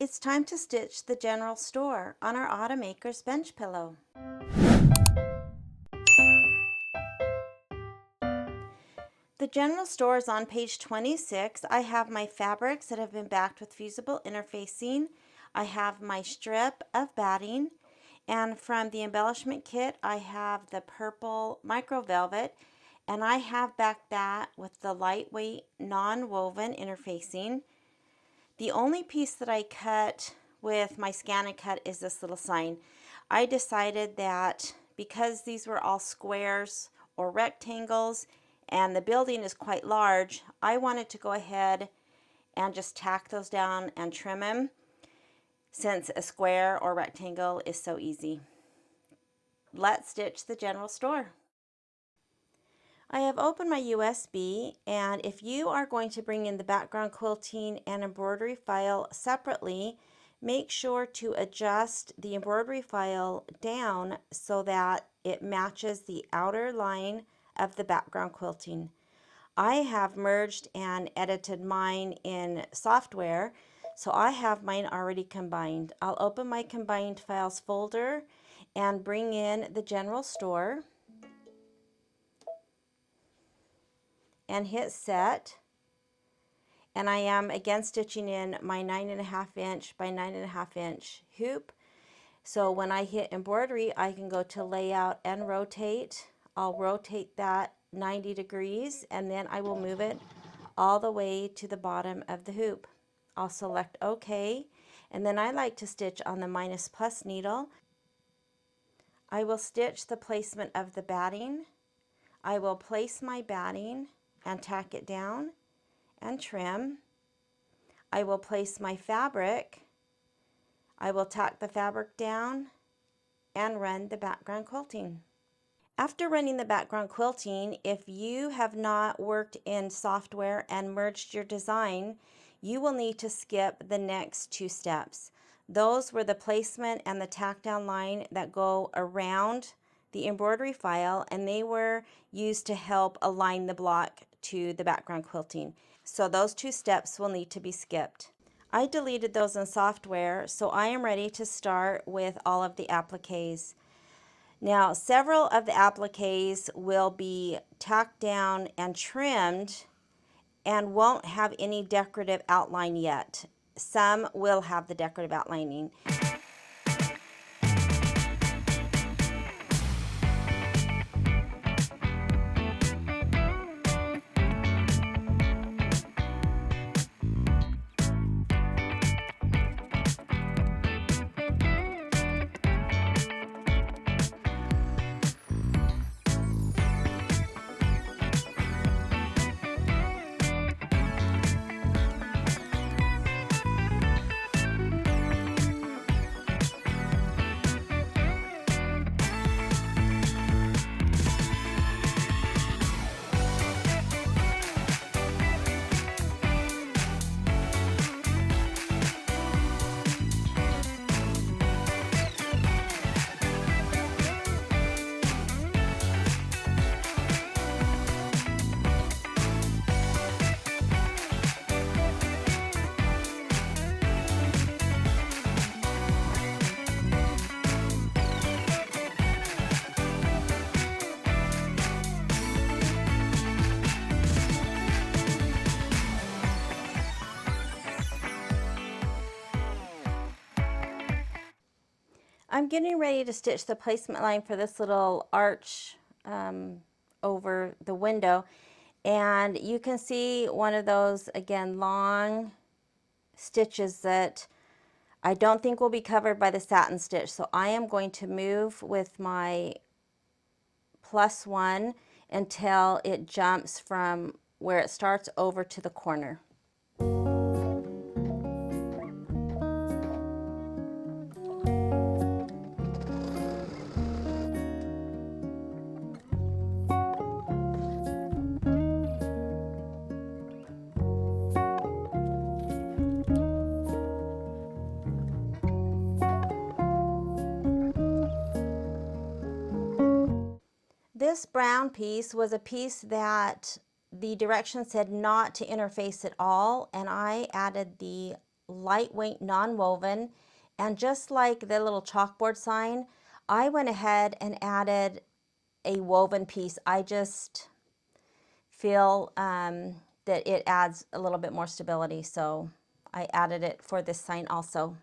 It's time to stitch the general store on our Automaker's bench pillow. The general store is on page 26. I have my fabrics that have been backed with fusible interfacing. I have my strip of batting, and from the embellishment kit I have the purple micro velvet, and I have backed that with the lightweight non-woven interfacing. The only piece that I cut with my scan and cut is this little sign. I decided that because these were all squares or rectangles and the building is quite large, I wanted to go ahead and just tack those down and trim them, since a square or rectangle is so easy. Let's stitch the general store. I have opened my USB, and if you are going to bring in the background quilting and embroidery file separately, make sure to adjust the embroidery file down so that it matches the outer line of the background quilting. I have merged and edited mine in software, so I have mine already combined. I'll open my combined files folder and bring in the general store and hit set. And I am again stitching in my 9.5 inch by 9.5 inch hoop. So when I hit embroidery, I can go to layout and rotate. I'll rotate that 90 degrees, and then I will move it all the way to the bottom of the hoop. I'll select OK, and then I like to stitch on the minus plus needle. I will stitch the placement of the batting. I will place my batting and tack it down and trim. I will place my fabric. I will tack the fabric down and run the background quilting. After running the background quilting, if you have not worked in software and merged your design, you will need to skip the next two steps. Those were the placement and the tack down line that go around the embroidery file, and they were used to help align the block to the background quilting. So those two steps will need to be skipped. I deleted those in software, so I am ready to start with all of the appliques. Now, several of the appliques will be tacked down and trimmed and won't have any decorative outline yet. Some will have the decorative outlining. I'm getting ready to stitch the placement line for this little arch over the window, and you can see one of those, again, long stitches that I don't think will be covered by the satin stitch. So I am going to move with my +1 until it jumps from where it starts over to the corner. This brown piece was a piece that the directions said not to interface at all, and I added the lightweight non-woven, and just like the little chalkboard sign, I went ahead and added a woven piece. I just feel that it adds a little bit more stability, so I added it for this sign also.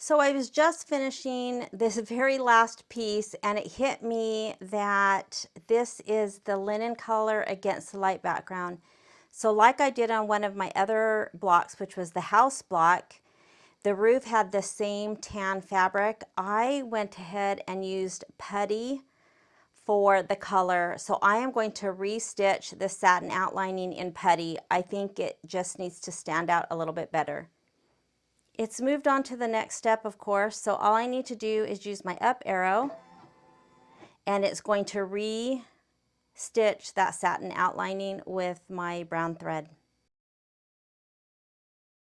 So I was just finishing this very last piece, and it hit me that this is the linen color against the light background. So like I did on one of my other blocks, which was the house block, the roof had the same tan fabric. I went ahead and used putty for the color. So I am going to restitch the satin outlining in putty. I think it just needs to stand out a little bit better. It's moved on to the next step, of course, so all I need to do is use my up arrow, and it's going to re-stitch that satin outlining with my brown thread.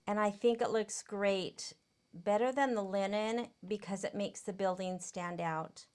And I think it looks great, better than the linen, because it makes the building stand out.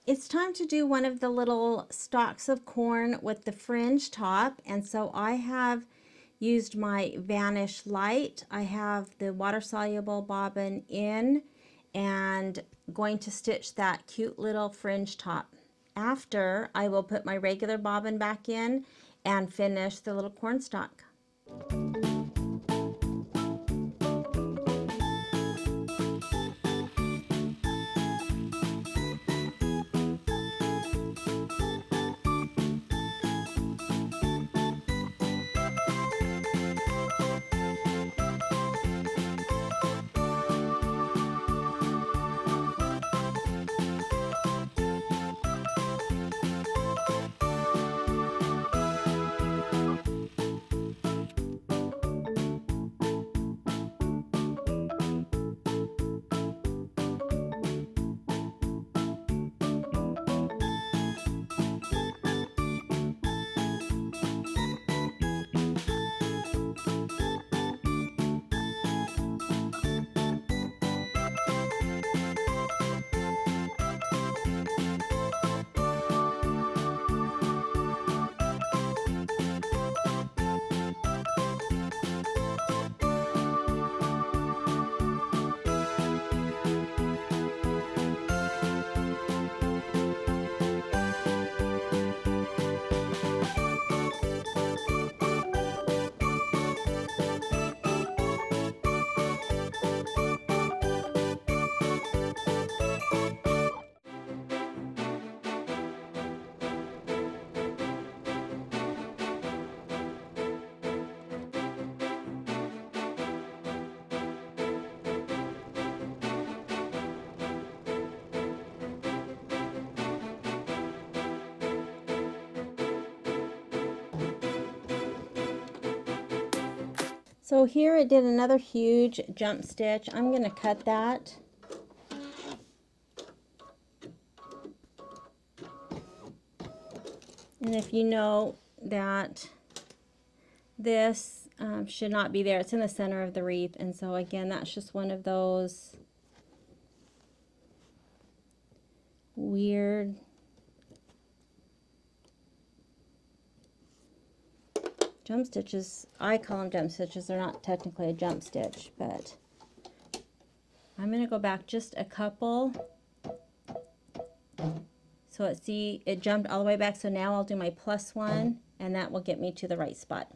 It's time to do one of the little stalks of corn with the fringe top, and so I have used my Vanish Light. I have the water-soluble bobbin in and going to stitch that cute little fringe top. After, I will put my regular bobbin back in and finish the little corn stalk. So here it did another huge jump stitch. I'm going to cut that. And if you know that this should not be there, it's in the center of the wreath. And so again, that's just one of those weird jump stitches. I call them jump stitches. They're not technically a jump stitch, but I'm going to go back just a couple. So it jumped all the way back. So now I'll do my plus one, and that will get me to the right spot.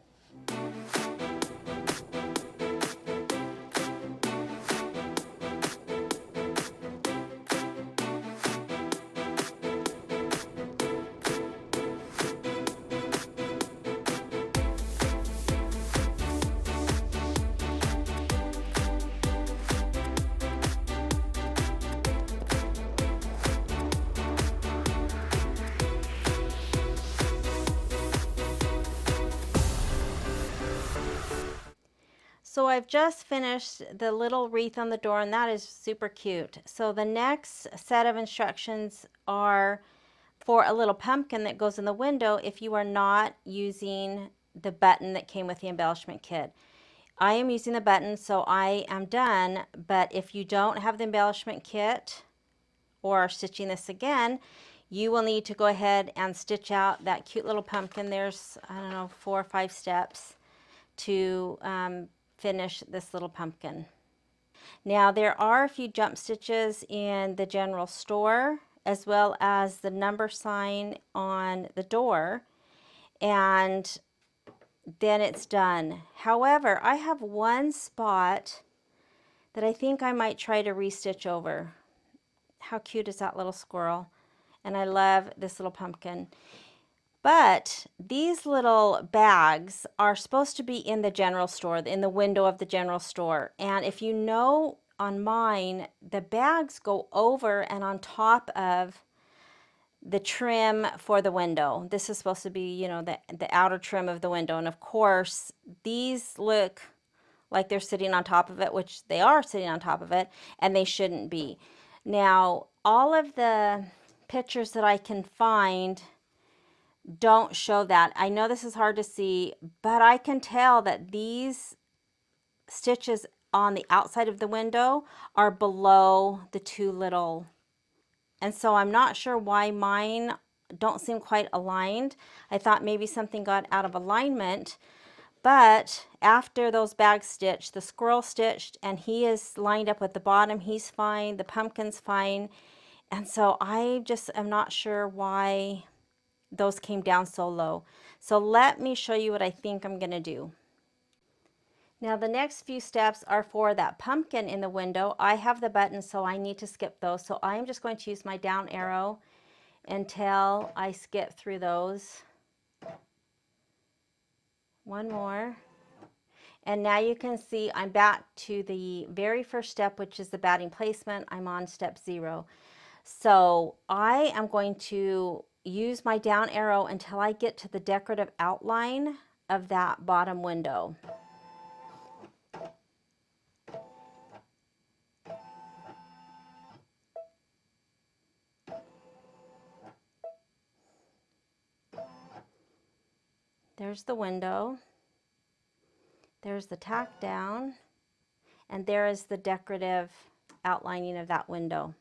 So I've just finished the little wreath on the door, and that is super cute. So the next set of instructions are for a little pumpkin that goes in the window if you are not using the button that came with the embellishment kit. I am using the button, so I am done, but if you don't have the embellishment kit or are stitching this again, you will need to go ahead and stitch out that cute little pumpkin. There's, I don't know, 4 or 5 steps to finish this little pumpkin. Now there are a few jump stitches in the general store, as well as the number sign on the door, and then it's done. However, I have one spot that I think I might try to restitch over. How cute is that little squirrel? And I love this little pumpkin. But these little bags are supposed to be in the general store, in the window of the general store. And if you know, on mine, the bags go over and on top of the trim for the window. This is supposed to be, you know, the outer trim of the window. And of course, these look like they're sitting on top of it, which they are sitting on top of it, and they shouldn't be. Now, all of the pictures that I can find don't show that. I know this is hard to see, but I can tell that these stitches on the outside of the window are below the two little, and so I'm not sure why mine don't seem quite aligned. I thought maybe something got out of alignment, but after those bags stitched, the squirrel stitched, and he is lined up with the bottom. He's fine. The pumpkin's fine. And so I just am not sure why those came down so low. So let me show you what I think I'm going to do. Now the next few steps are for that pumpkin in the window. I have the buttons, so I need to skip those. So I'm just going to use my down arrow until I skip through those. One more. And now you can see I'm back to the very first step, which is the batting placement. I'm on step 0. So I am going to use my down arrow until I get to the decorative outline of that bottom window. There's the window, there's the tack down, and there is the decorative outlining of that window.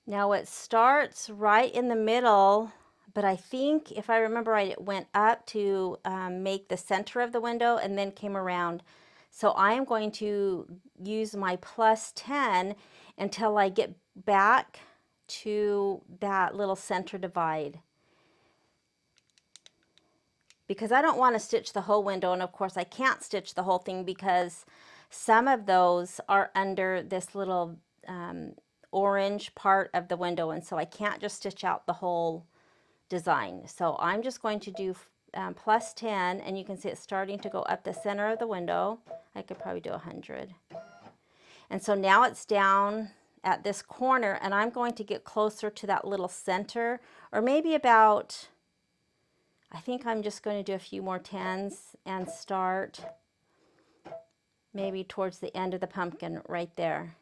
Now it starts right in the middle, but I think if I remember right, it went up to make the center of the window and then came around. So I am going to use my plus 10 until I get back to that little center divide, because I don't want to stitch the whole window, and of course I can't stitch the whole thing because some of those are under this little orange part of the window, and so I can't just stitch out the whole design. So I'm just going to do plus 10, and you can see it's starting to go up the center of the window. I could probably do 100. And so now it's down at this corner, and I'm going to get closer to that little center, or maybe about, I think I'm just going to do a few more 10s and start maybe towards the end of the pumpkin right there.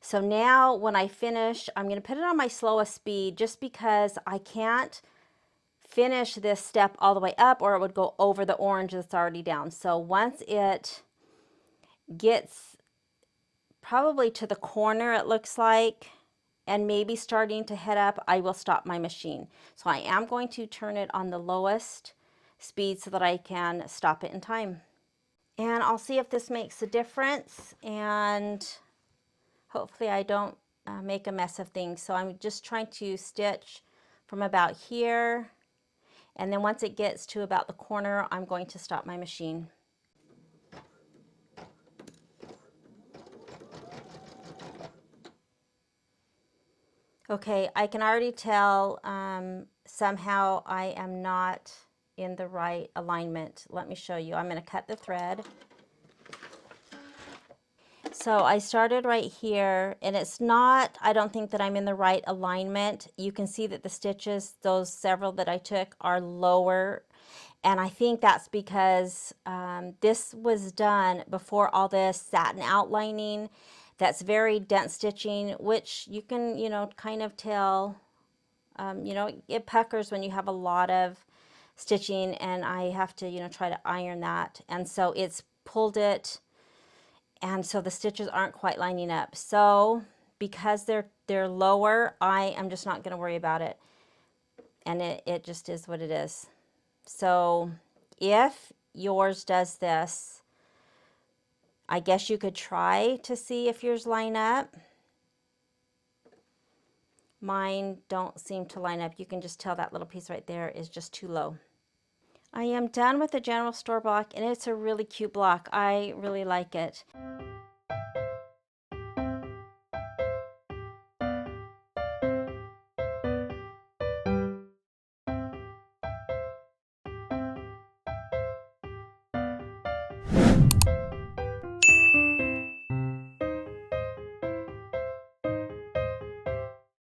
So now when I finish, I'm going to put it on my slowest speed just because I can't finish this step all the way up or it would go over the orange that's already down. So once it gets probably to the corner, it looks like, and maybe starting to head up, I will stop my machine. So I am going to turn it on the lowest speed so that I can stop it in time. And I'll see if this makes a difference, and hopefully I don't make a mess of things. So I'm just trying to stitch from about here, and then once it gets to about the corner, I'm going to stop my machine. Okay, I can already tell somehow I am not in the right alignment. Let me show you. I'm going to cut the thread. So I started right here, and it's not, I don't think that I'm in the right alignment. You can see that the stitches, those several that I took, are lower. And I think that's because this was done before all this satin outlining. That's very dense stitching, which you can, kind of tell, it puckers when you have a lot of stitching, and I have to, try to iron that. And so it's pulled it, and so the stitches aren't quite lining up. So because they're lower, I am just not going to worry about it. And it just is what it is. So if yours does this, I guess you could try to see if yours line up. Mine don't seem to line up. You can just tell that little piece right there is just too low. I am done with the general store block, and it's a really cute block. I really like it.